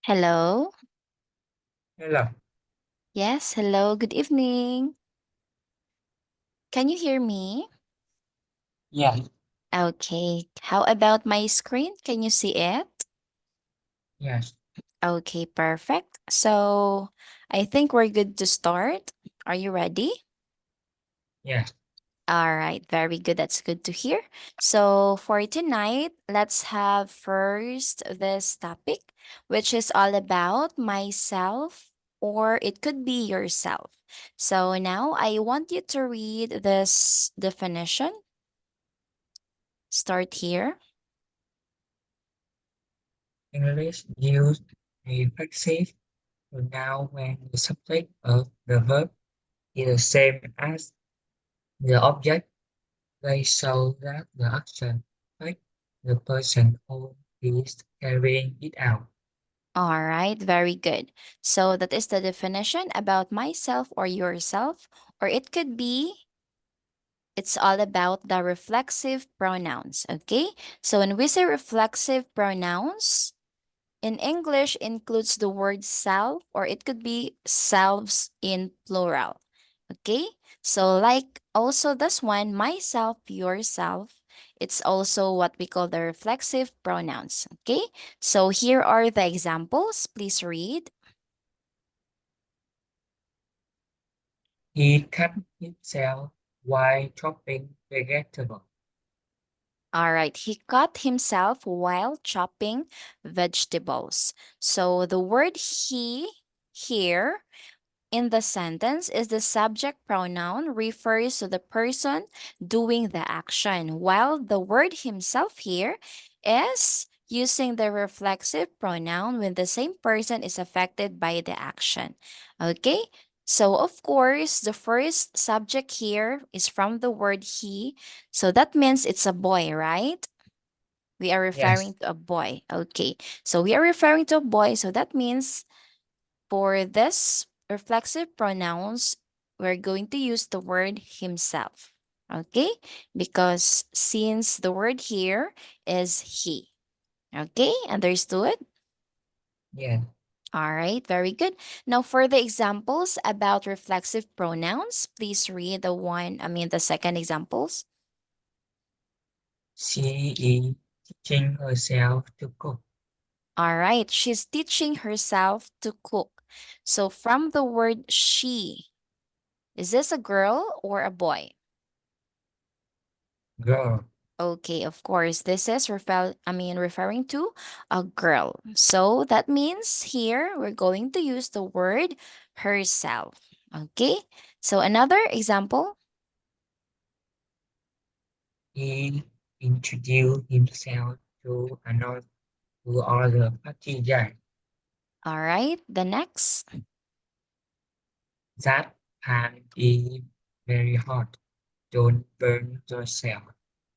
Hello. Hello. Yes, hello. Good evening. Can you hear me? Yeah, Okay. How about my screen? Can you see it? yes, Okay, perfect. So I think we're good to start. Are you ready? yes, All right, very good. That's good to hear. So for tonight, let's have first this topic, which is all about myself, or it could be yourself. So now I want you to read this definition. Start here. English use reflexive pronoun when the subject of the verb is the same as the object. They show that the action affects the person who is carrying it out. All right, very good. So that is the definition about myself or yourself, or it could be it's all about the reflexive pronouns. Okay, so when we say reflexive pronouns, in English includes the word self, or it could be selves in plural. Okay, so like also this one, myself, yourself, it's also what we call the reflexive pronouns. Okay, so here are the examples. Please read. He cut himself while chopping vegetables. All right, he cut himself while chopping vegetables. So the word he here in the sentence is the subject pronoun refers to the person doing the action, while the word himself here is using the reflexive pronoun when the same person is affected by the action. Okay? So, of course, the first subject here is from the word he. So that means it's a boy, right? We are Yes, referring to a boy. Okay. So we are referring to a boy. So that means for this reflexive pronouns, we're going to use the word himself. Okay? Because since the word here is he. Okay? Understood? yes. All right, very good. Now, for the examples about reflexive pronouns, please read the second examples. She is teaching herself to cook. All right, she's teaching herself to cook. So, from the word she, is this a girl or a boy? Girl, Okay, of course, this is referring to a girl. So that means here we're going to use the word herself. Okay, so another example. he introduced himself to another to other party guy. All right, the next. That pan is very hot. Don't burn yourself.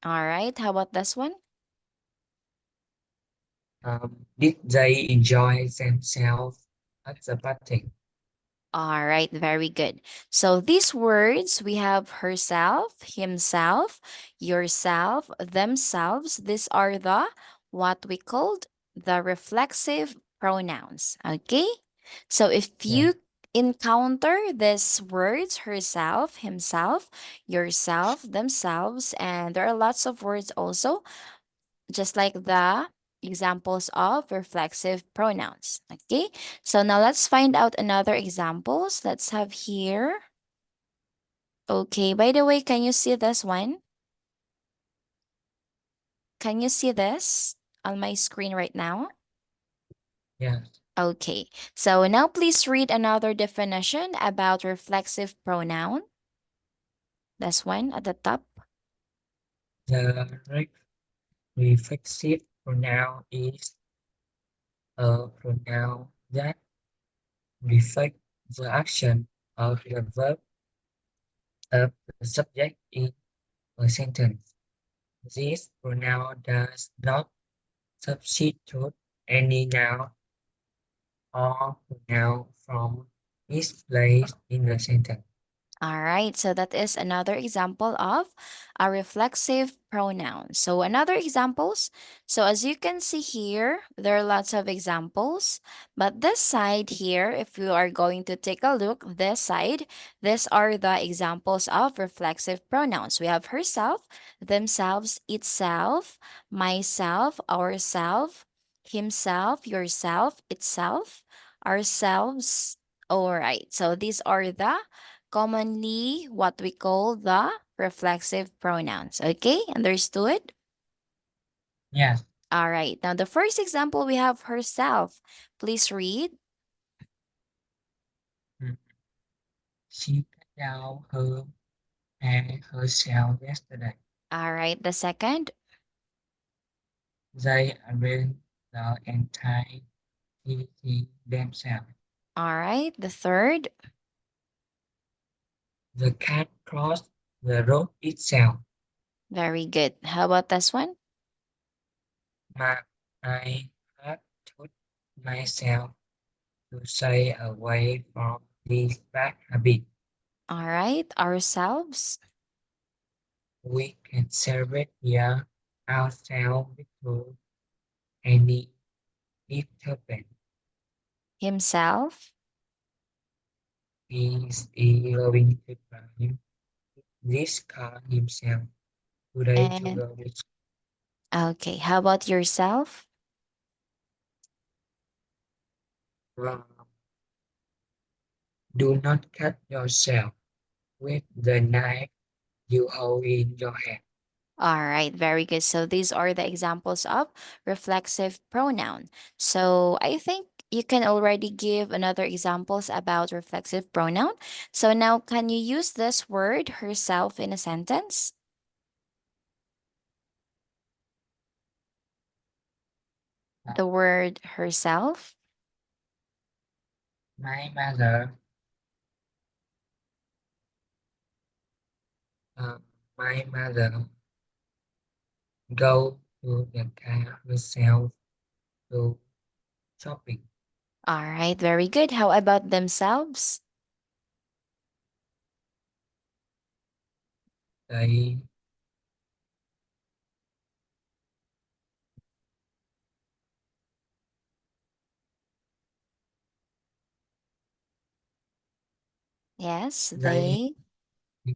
All right, how about this one? Did they enjoy themselves at the party? All right, very good. So these words we have herself, himself, yourself, themselves. These are the what we called the reflexive pronouns. Okay? So if Yeah. you encounter these words herself, himself, yourself, themselves, and there are lots of words also just like the examples of reflexive pronouns. Okay, so now let's find out another examples. Let's have here. Okay, by the way, can you see this one? Can you see this on my screen right now? Yeah. Okay, so now please read another definition about reflexive pronoun. This one at the top. The reflexive pronoun is a pronoun that reflects the action of the verb of the subject in a sentence. This pronoun does not substitute any noun or pronoun from its place in the sentence. All right, so that is another example of a reflexive pronoun. So another examples. So as you can see here, there are lots of examples. But this side here, if you are going to take a look, this side, these are the examples of reflexive pronouns. We have herself, themselves, itself, myself, ourself, himself, yourself, itself, ourselves. All right, so these are the commonly what we call the reflexive pronouns. Okay, understood? Yes. All right, now the first example we have herself. Please read. Mm. She cut down her hair herself yesterday. All right, the second. They arranged the entire city themselves. All right, the third. The cat crossed the road itself. Very good. How about this one? My, I had taught myself to stay away from this bad habit. All right, ourselves, We can celebrate here ourselves without any disturbance. himself, He is going to drive this car himself today to and go to okay, how about yourself? school. Do not cut yourself with the knife you hold in your hand. All right, very good. So these are the examples of reflexive pronoun. So I think you can already give another examples about reflexive pronoun. So now can you use this word herself in a sentence? The word herself. My mother, uh, my mother go to the car herself to shopping. All right, very good. How about themselves? They Yes, they they.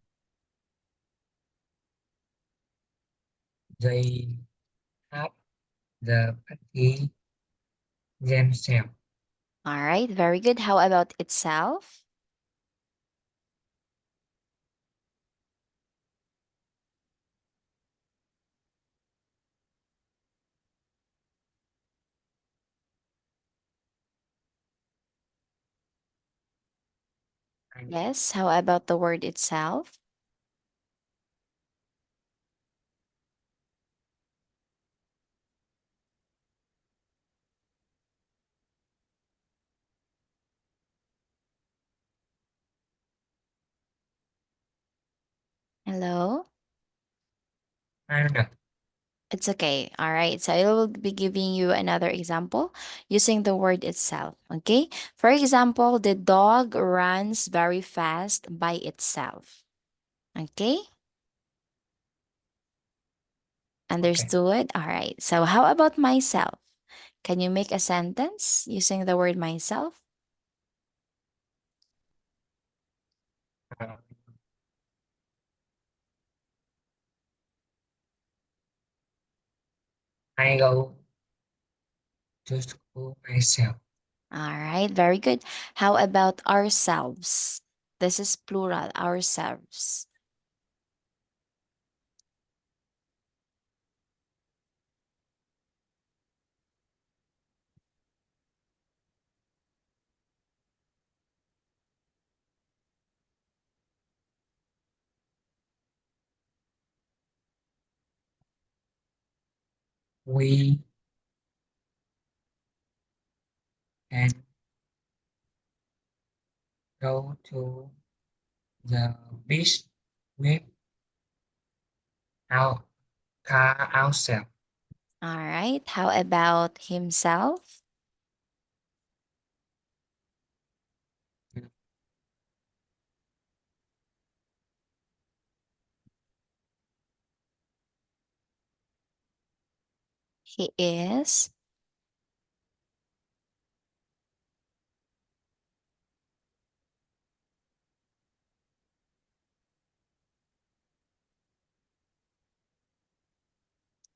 they have the party themselves. All right, very good. How about itself? And Yes, how about the word itself? Hello? I don't know. It's okay. All right. So I will be giving you another example using the word itself. Okay. For example, the dog runs very fast by itself. Okay. Okay. Understood? All right. So how about myself? Can you make a sentence using the word myself? Uh, I go to school myself. All right. Very good. How about ourselves? This is plural, ourselves. We can go to the beach with our car ourselves. All right. How about himself? He is.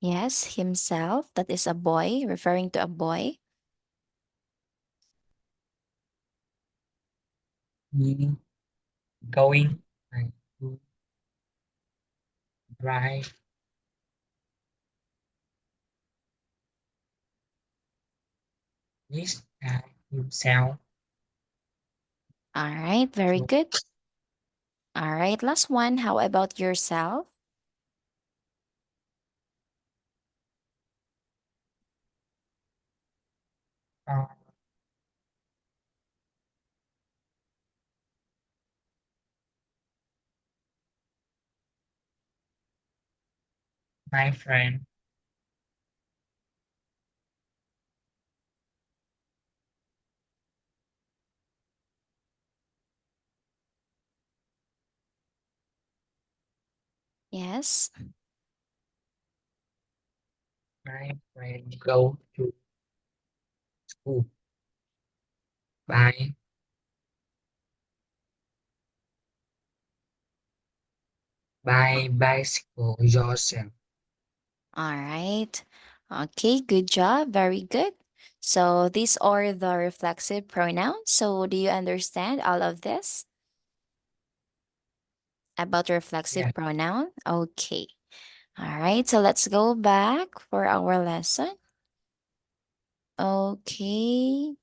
Yes, himself. That is a boy, referring to a boy. He going like to drive this guy himself. All right, very So good. All right, last one. How about yourself? uh, my friend, Yes. my friend go to school by bicycle yourself. All right. Okay, good job. Very good. So these are the reflexive pronouns. So do you understand all of this about reflexive Yes, pronoun? Okay. All right. So let's go back for our lesson. Okay.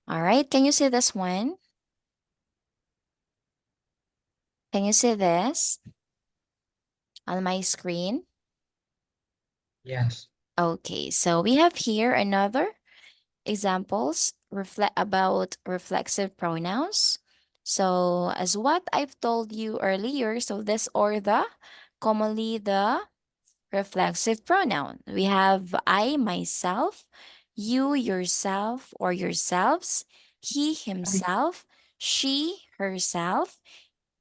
All right. Can you see this one? Can you see this on my screen? yes. Okay. So we have here another examples reflect about reflexive pronouns. So as what I've told you earlier, so this or the commonly the reflexive pronoun. We have I myself, you yourself or yourselves, he himself, she herself,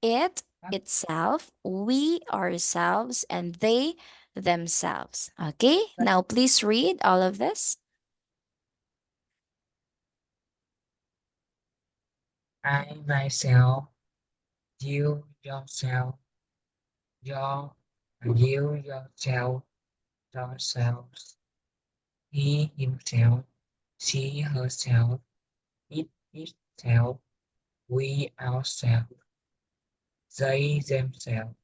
it itself, we ourselves, and they themselves. Okay, now please read all of this. I myself, you yourself, your you yourself, yourselves, he himself, she herself, it itself, we ourselves, they themselves.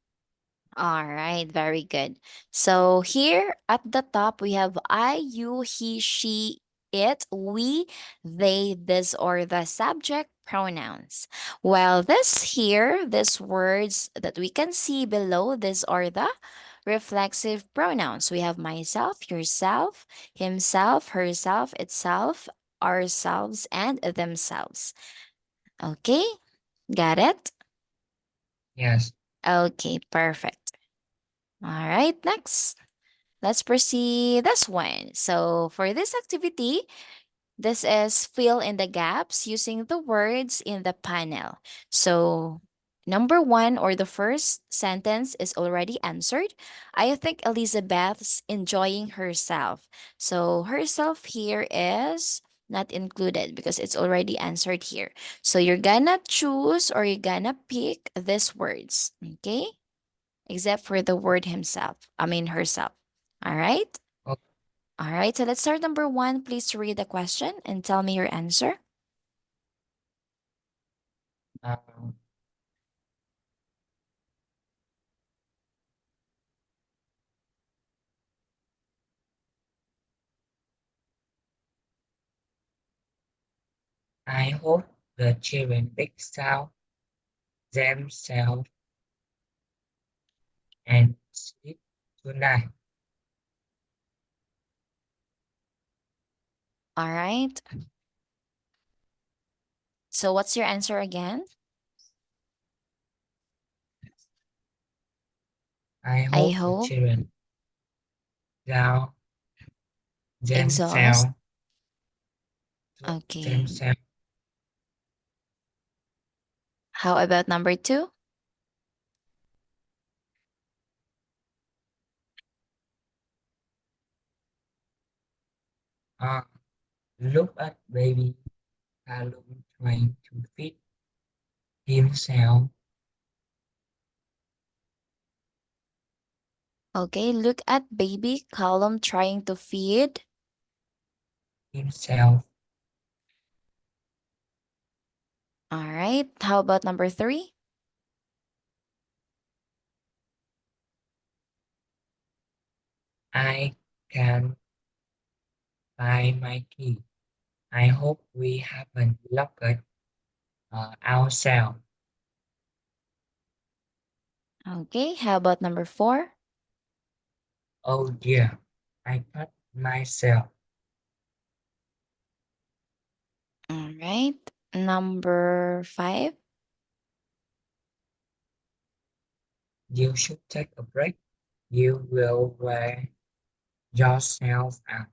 All right, very good. So here at the top, we have I, you, he, she, it, we, they, this, or the subject pronouns. While this here, these words that we can see below, these are the reflexive pronouns. We have myself, yourself, himself, herself, itself, ourselves, and themselves. Okay, got it? Yes, Okay, perfect. All right, next. Let's proceed this one. So for this activity, this is fill in the gaps using the words in the panel. So number one or the first sentence is already answered. I think Elizabeth's enjoying herself. So herself here is not included because it's already answered here. So you're gonna choose or you're gonna pick these words. Okay? Except for the word himself. I mean herself. All right? oh, All right, so let's start number one. Please read the question and tell me your answer. um, I hope the children excel themselves and sleep tonight. All right. So what's your answer again? I I hope the hope children allow exhaust. themselves Okay. themselves. How about number two? Uh, look at baby Callum trying to feed himself. Okay, look at baby Callum trying to feed. Himself. All right. How about number three? I can find my key. I hope we haven't locked ourselves. Okay, how about number four? Oh dear, I cut myself. All right. Number five. You should take a break. You will wear yourself out.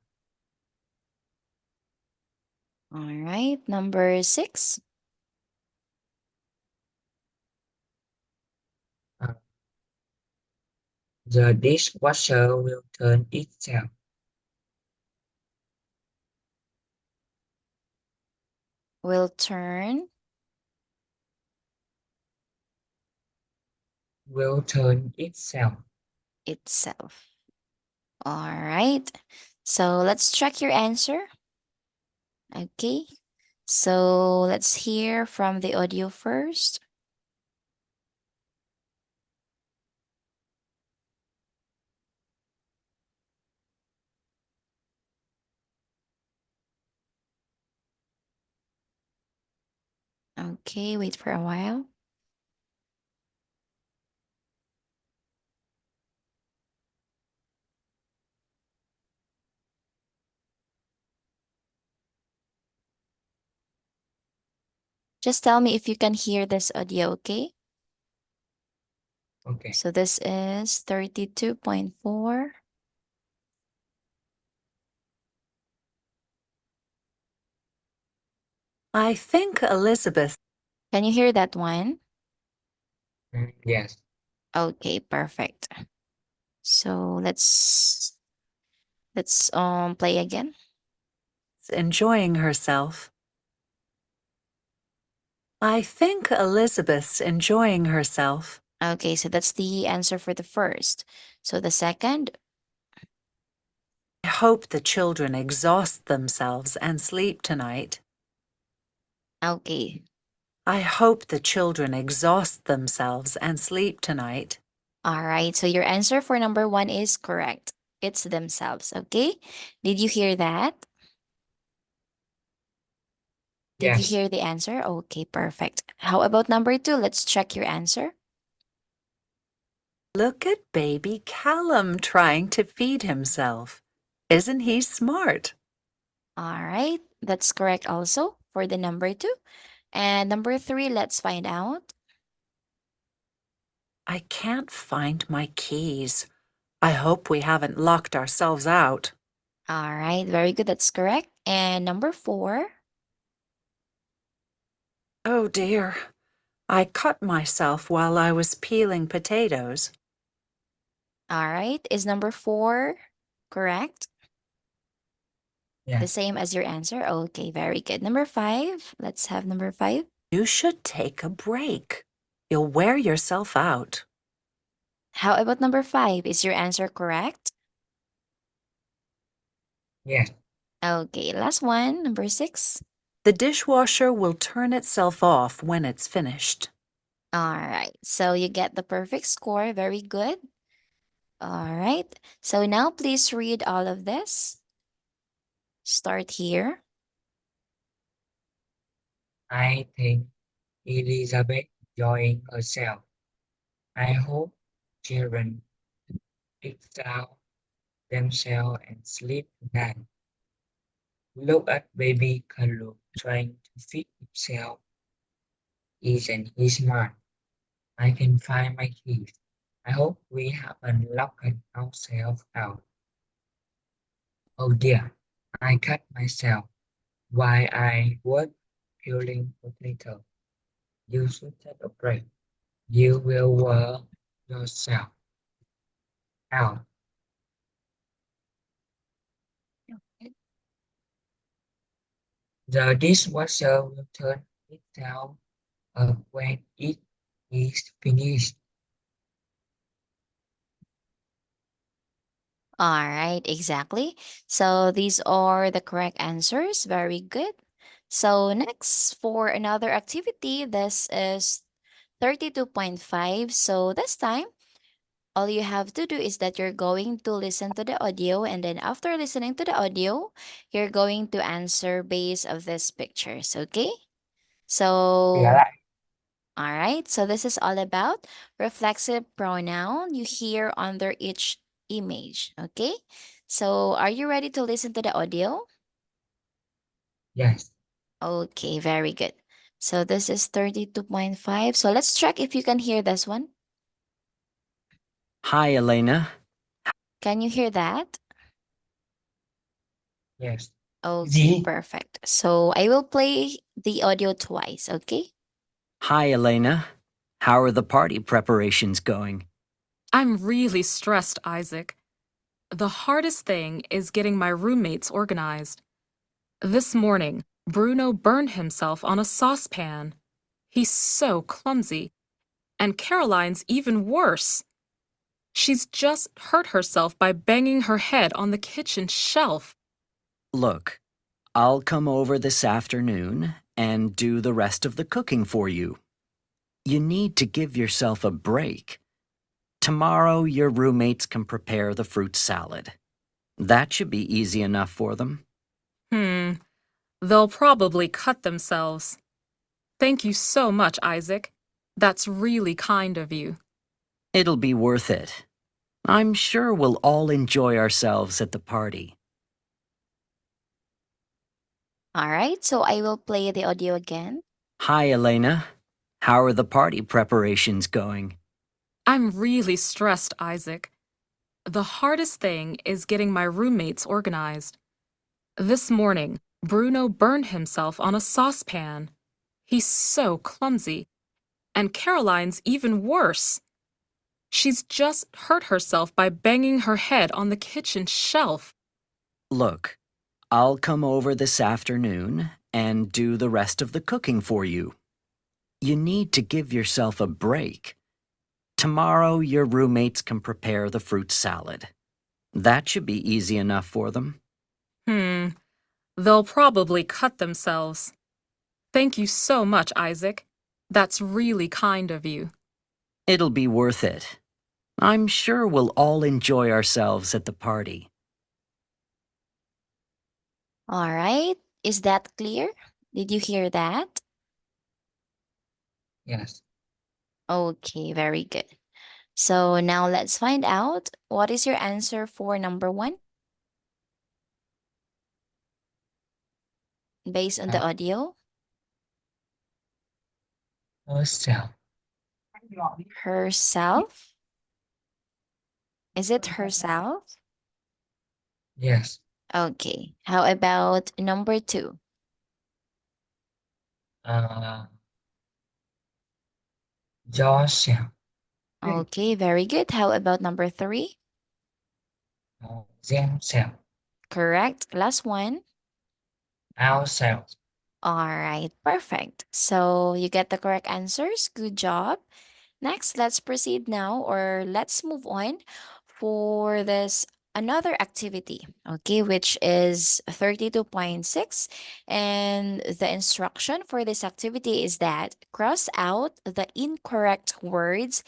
All right. Number six. Uh, the dishwasher will turn itself. Will turn Will turn itself. itself. All right. So let's check your answer. Okay. So let's hear from the audio first. Okay, wait for a while. Just tell me if you can hear this audio, okay? Okay. So this is 32.4. I think Elizabeth. Can you hear that one? Yes. Okay, perfect. So let's play again. Enjoying herself. I think Elizabeth's enjoying herself. Okay, so that's the answer for the first. So the second, I hope the children exhaust themselves and sleep tonight. okay. I hope the children exhaust themselves and sleep tonight. All right. So your answer for number one is correct. It's themselves. Okay. Did you hear that? Did you Yes. hear the answer? Okay, perfect. How about number two? Let's check your answer. Look at baby Callum trying to feed himself. Isn't he smart? All right. That's correct also for the number two. And number three, let's find out. I can't find my keys. I hope we haven't locked ourselves out. All right. Very good. That's correct. And number four. Oh dear. I cut myself while I was peeling potatoes. All right. Is number four correct? The Yes. same as your answer? Okay, very good. Number five. Let's have number five. You should take a break. You'll wear yourself out. How about number five? Is your answer correct? Yes. Okay, last one. Number six. The dishwasher will turn itself off when it's finished. All right. So you get the perfect score. Very good. All right. So now please read all of this. Start here. I think Elizabeth enjoying herself. I hope children exhaust themselves and sleep tonight. Look at baby Kalu trying to feed himself. Isn't he smart? I can find my keys. I hope we haven't locked ourselves out. Oh dear, I cut myself while I was peeling potato. You should take a break. You will wear yourself out. The dishwasher will turn it down when it is finished. All right, exactly. So these are the correct answers. Very good. So next for another activity, this is 32.5. So this time, all you have to do is that you're going to listen to the audio, and then after listening to the audio, you're going to answer based of these pictures, okay? Dạ So, lại. all right. So this is all about reflexive pronoun you hear under each image, okay? So, are you ready to listen to the audio? Yes. Okay, very good. So this is 32.5. So let's check if you can hear this one. Hi, Elena. Can you hear that? Yes. Okay, Gì? perfect. So I will play the audio twice, okay? Hi, Elena. How are the party preparations going? I'm really stressed, Isaac. The hardest thing is getting my roommates organized. This morning, Bruno burned himself on a saucepan. He's so clumsy. And Caroline's even worse. She's just hurt herself by banging her head on the kitchen shelf. Look, I'll come over this afternoon and do the rest of the cooking for you. You need to give yourself a break. Tomorrow, your roommates can prepare the fruit salad. That should be easy enough for them. They'll probably cut themselves. Thank you so much, Isaac. That's really kind of you. It'll be worth it. I'm sure we'll all enjoy ourselves at the party. All right, so I will play the audio again. Hi, Elena. How are the party preparations going? I'm really stressed, Isaac. The hardest thing is getting my roommates organized. This morning, Bruno burned himself on a saucepan. He's so clumsy. And Caroline's even worse. She's just hurt herself by banging her head on the kitchen shelf. Look, I'll come over this afternoon and do the rest of the cooking for you. You need to give yourself a break. Tomorrow, your roommates can prepare the fruit salad. That should be easy enough for them. They'll probably cut themselves. Thank you so much, Isaac. That's really kind of you. It'll be worth it. I'm sure we'll all enjoy ourselves at the party. All right, is that clear? Did you hear that? Yes. Okay, very good. So now let's find out what is your answer for number one based on the audio. Herself. Herself. Is it herself? Yes. Okay. How about number two? Yourself. Okay, very good. How about number three? Themselves. Correct. Last one. Ourselves. All right, perfect. So you get the correct answers. Good job. Next, let's proceed now, or let's move on for this another activity, okay, which is 32.6. And the instruction for this activity is that cross out the incorrect words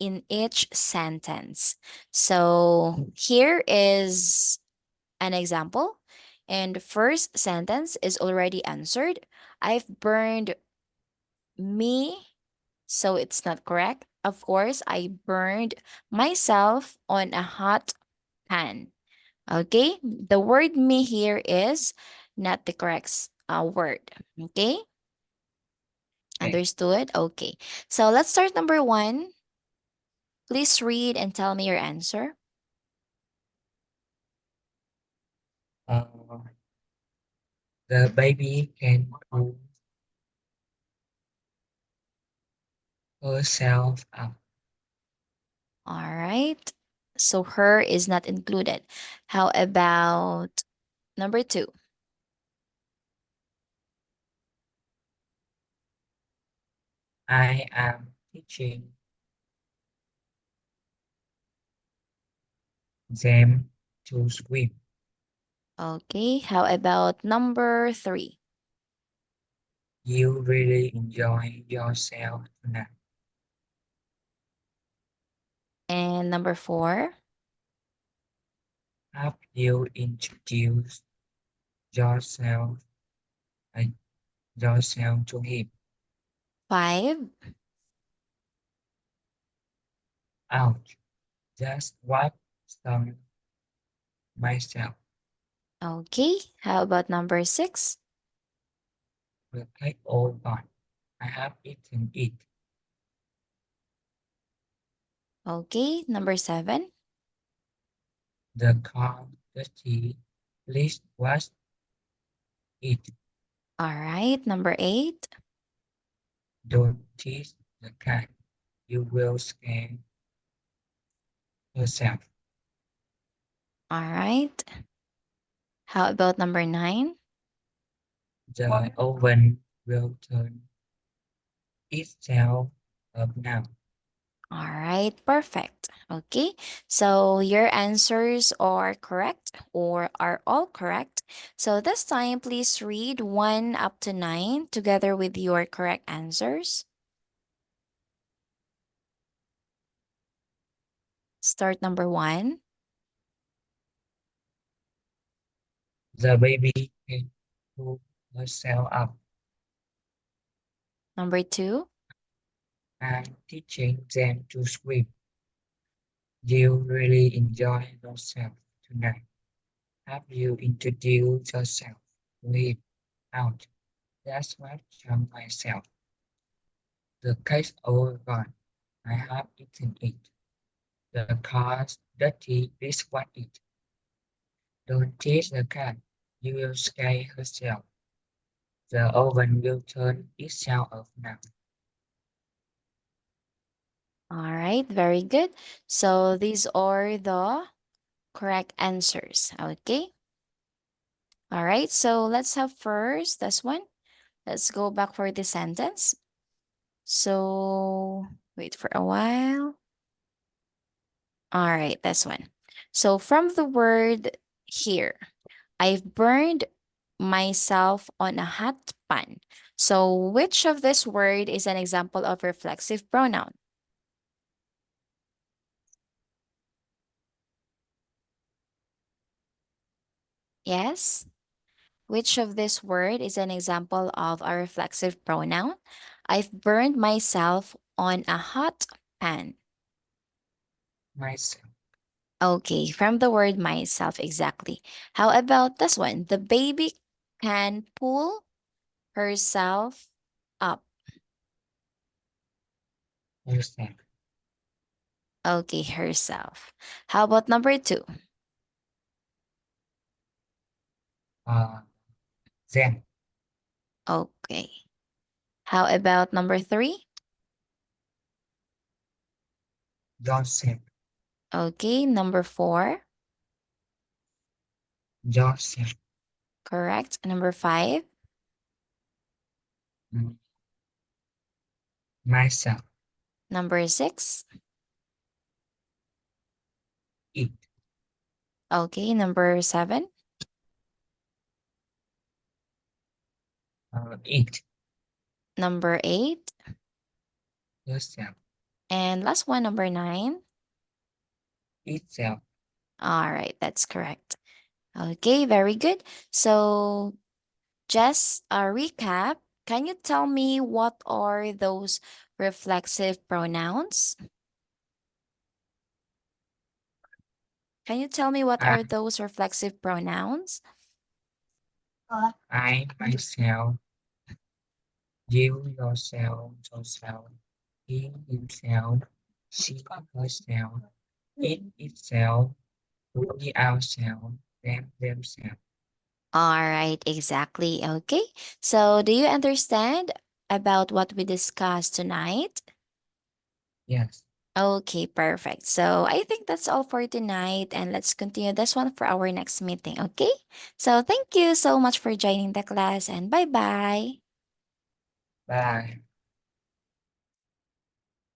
in each sentence. So here is an example. And the first sentence is already answered. I've burned me, so it's not correct. Of course, I burned myself on a hot pan. Okay, the word me here is not the correct word. Okay, Okay. understood? Okay, so let's start number one. Please read and tell me your answer. Uh, the baby can pull herself up. All right, so her is not included. How about number two? I am teaching them to swim. Okay, how about number 3? You really enjoy yourself tonight. And number 4? Have you introduced yourself, uh, yourself to him? 5? Ouch, that's what stung myself. Okay, how about number 6? The cake all gone. I have eaten it. Okay, number 7? The car dirty. Please wash it. All right, number 8? Don't tease the cat. You will scare yourself. All right. How about number 9? The oven will turn itself up now. All right, perfect. Okay, so your answers are correct or are all correct. So this time, please read 1 up to 9 together with your correct answers. Start number 1. The baby can pull herself up. Number 2. I'm teaching them to swim. You really enjoy yourself tonight. Have you introduced yourself to him? Out. That's what charmed myself. The cake's all gone. I have eaten it. The car's dirty. Please wash it. Don't chase the cat. You will scare herself. The oven will turn itself off now. All right, very good. So these are the correct answers. Okay. All right, so let's have first this one. Let's go back for the sentence. So wait for a while. All right, this one. So from the word here, I've burned myself on a hot pan. So which of this word is an example of reflexive pronoun? Yes. Which of this word is an example of a reflexive pronoun? I've burned myself on a hot pan. Myself. Okay, from the word myself, exactly. How about this one? The baby can pull herself up. Yourself. Okay, herself. How about number 2? Them. Okay. How about number 3? Yourself. Okay, number 4. Yourself. Correct. Number 5. Mm, Myself. Number 6. It. Okay, number 7. It. Number 8. Yourself. And last one, number 9. Itself. All right, that's correct. Okay, very good. So just a recap. Can you tell me what are those reflexive pronouns? Can you tell me what I, are those reflexive pronouns? I myself. You yourself. Yourself. He himself. She herself. It itself. We ourselves. Them themselves. All right, exactly. Okay. So do you understand about what we discussed tonight? Yes. Okay, perfect. So I think that's all for tonight, and let's continue this one for our next meeting, okay? So thank you so much for joining the class, and bye bye. Bye.